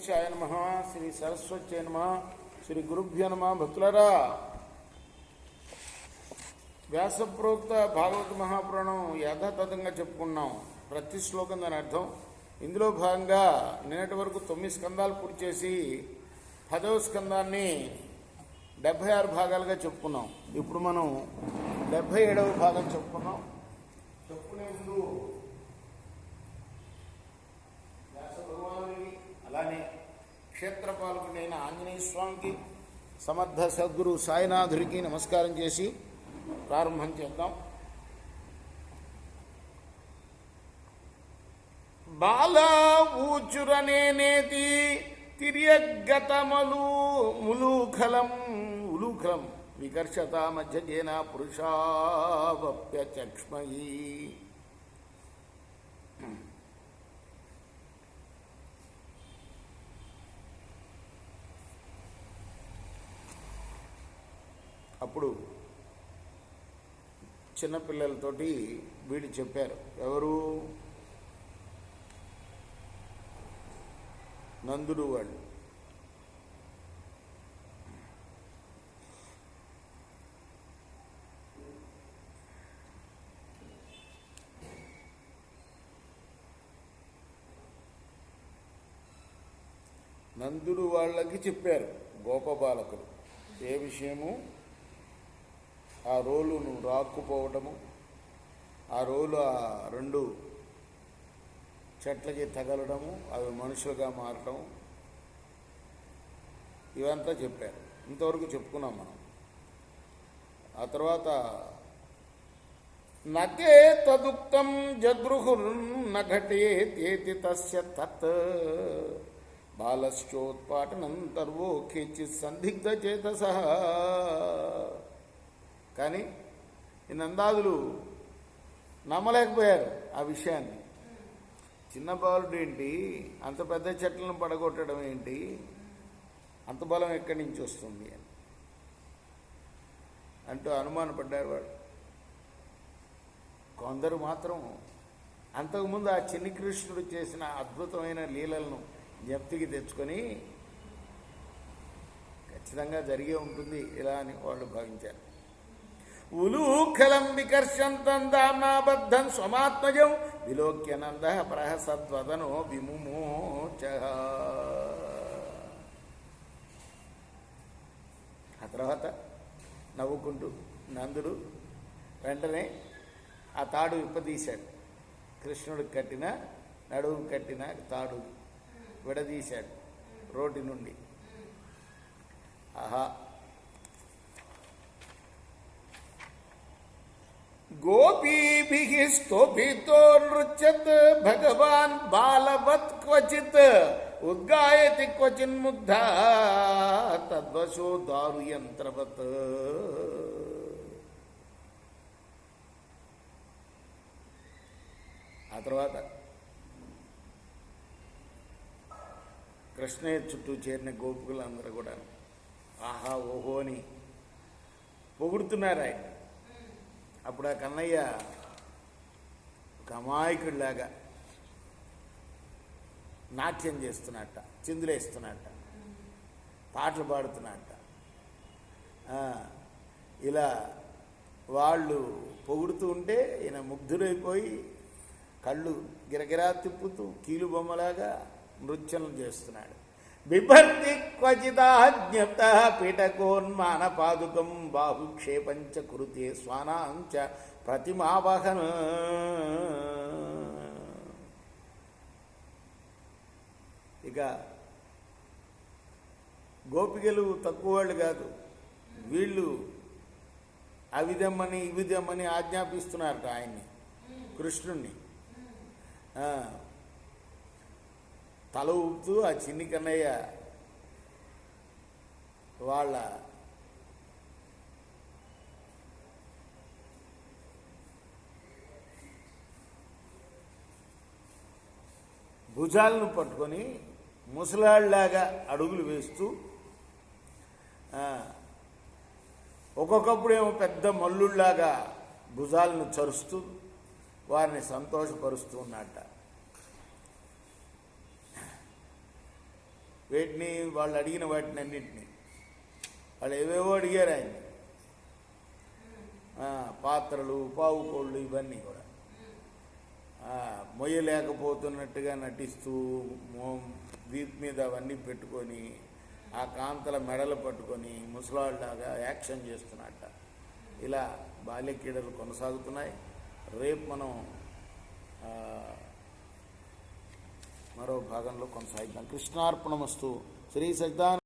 గణేశాయ నమః. శ్రీ సరస్వత్యై నమః. శ్రీ గురుభ్యో నమః. భక్తులారా, వ్యాసప్రోక్త భాగవత మహాపురాణం యథాతథంగా చెప్పుకున్నాం. ప్రతి శ్లోకం దాని అర్థం. ఇందులో భాగంగా నిన్నటి వరకు 9 స్కందాలు పూర్తి చేసి 10వ స్కందాన్ని 76 భాగాలుగా చెప్పుకున్నాం. ఇప్పుడు మనం 77వ భాగం చెప్పుకున్నాం. చెప్పుకునే ముందు వ్యాస భగవానుడికి, అలానే క్షేత్రపాలకుడైన ఆంజనేయ స్వామికి, సమర్థ సద్గురు సాయినాథుడికి నమస్కారం చేసి ప్రారంభం చేద్దాం. బాలా ఊచురనేనేతి తిర్యగతమలు ములూఖలం వికర్షత మధ్యజేన పురుషావప్యచక్ష్మయీ. అప్పుడు చిన్నపిల్లలతోటి వీళ్ళు చెప్పారు. ఎవరు? నందుడు వాళ్ళు. నందుడు వాళ్ళకి చెప్పారు గోపబాలకులు. ఏ విషయము? ఆ రోలును రాక్కుపోవటము, ఆ రోలు ఆ 2 చెట్లకి తగలడము, అవి మనుషులుగా మారటం, ఇవంతా చెప్పారు. ఇంతవరకు చెప్పుకున్నాం మనం. ఆ తర్వాత నతే తదుక్తం జద్రుహుర్నఘటేతి తస్య తత్ బాలశ్చోత్పాటనం తర్వో కేచిత్ సందిగ్ధ చేతసః. కానీ ఈ నందాదులు నమ్మలేకపోయారు ఆ విషయాన్ని. చిన్న బాలుడు ఏంటి, అంత పెద్ద చెట్లను పడగొట్టడం ఏంటి, అంత బలం ఎక్కడి నుంచి వస్తుంది అని అంటూ అనుమానపడ్డారు వాళ్ళు. కొందరు మాత్రం అంతకుముందు ఆ చిన్ని కృష్ణుడు చేసిన అద్భుతమైన లీలలను జ్ఞప్తికి తెచ్చుకొని ఖచ్చితంగా జరిగే ఉంటుంది ఇలా అని వాళ్ళు భావించారు. ఉలూఖలం వికర్షంతం దామ్నాబద్ధం స్వమాత్మజం విలోక్యనంద ప్రహసద్వదనో విముమోచ. ఆ తర్వాత నవ్వుకుంటూ నందుడు వెంటనే ఆ తాడు విప్పదీశాడు. కృష్ణుడికి కట్టిన, నడువుకు కట్టిన తాడు విడదీశాడు రోడ్డు నుండి. ఆహా! గోపీభిః స్తోభితో నృత్యత్ భగవాన్ బాలవత్ క్వచిత్ ఉద్గాయతి క్వచిన్ముగ్ధ తద్వశో దారుయంత్రవత్. ఆ తర్వాత కృష్ణయ్య చుట్టూ చేరిన గోపికలందరూ కూడా ఆహా ఓహో అని పొగుడుతున్నారు ఆయన. అప్పుడు ఆ కన్నయ్య ఒక అమాయకుడిలాగా నాట్యం చేస్తున్నట్ట, చిందులేస్తున్నట్ట, పాటలు పాడుతున్నట్ట. ఇలా వాళ్ళు పొగుడుతూ ఉంటే ఈయన ముగ్ధుడైపోయి కళ్ళు గిరగిరా తిప్పుతూ కీలు బొమ్మలాగా నృత్యం చేస్తున్నాడు. బిభర్తి క్వచిదాజ్ఞప్త పీఠకోన్మాన పాదుకం బాహుక్షేపంచ కురుతే స్వానాంచ ప్రతిమావహన. ఇక గోపికలు తక్కువ వాళ్ళు కాదు. వీళ్ళు అవి దమ్మని ఇవి దమ్మని ఆజ్ఞాపిస్తున్నారట ఆయన్ని, కృష్ణుణ్ణి. తల ఊపుతూ ఆ చిన్ని కన్నయ్య వాళ్ళ భుజాలను పట్టుకొని ముసలాళ్ళలాగా అడుగులు వేస్తూ, ఒక్కొక్కప్పుడు ఏమో పెద్ద మల్లుళ్లాగా భుజాలను చరుస్తూ వారిని సంతోషపరుస్తూ ఉన్నట్ట. వేటిని వాళ్ళు అడిగిన వాటిని అన్నింటినీ వాళ్ళు ఏవేవో అడిగారు ఆయన. పాత్రలు, పావుకోళ్ళు ఇవన్నీ కూడా మొయ్యలేకపోతున్నట్టుగా నటిస్తూ వీపు మీద అవన్నీ పెట్టుకొని ఆ కాంతల మెడలు పట్టుకొని ముసలాళ్ళలాగా యాక్షన్ చేస్తున్నట్ట. ఇలా బాల్య క్రీడలు కొనసాగుతున్నాయి. రేపు మనం మరో భాగంలో కొనసాగిద్దాం. కృష్ణార్పణమస్తు. శ్రీ సత్యనారాయణ